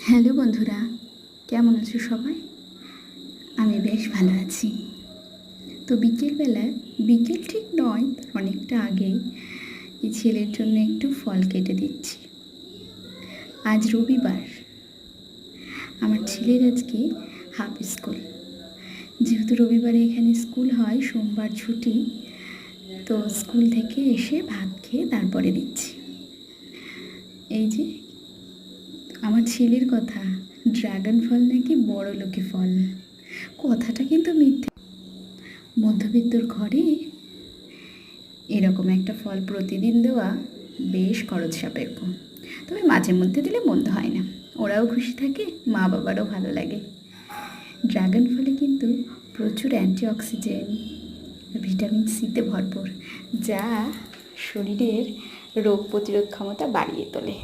Hello বন্ধুরা, কেমন আছো সবাই? আমি বেশ ভালো আছি। তো বিকেলবেলায়, বিকেল ঠিক নয়, তার অনেকটা আগেই এই ছেলের জন্য একটু ফল কেটে দিচ্ছি। আজ রবিবার, আমার ছেলের আজকে হাফ স্কুল। যেহেতু রবিবারে এখানে স্কুল হয়, সোমবার ছুটি, তো স্কুল থেকে এসে ভাত খেয়ে তারপরে দিচ্ছি। এই যে আমার ছেলের কথা, ড্রাগন ফল নাকি বড় লোকে ফল। কথাটা কিন্তু মিথ্যে। মধ্যবিত্তর ঘরে এরকম একটা ফল প্রতিদিন দেওয়া বেশ খরচ সাপেক্ষ, তবে মাঝে মধ্যে দিলে মন্দ হয় না। ওরাও খুশি থাকে, মা বাবারও ভালো লাগে। ড্রাগন ফলে কিন্তু প্রচুর অ্যান্টিঅক্সিডেন্ট, ভিটামিন সিতে ভরপুর, যা শরীরের রোগ প্রতিরোধ ক্ষমতা বাড়িয়ে তোলে।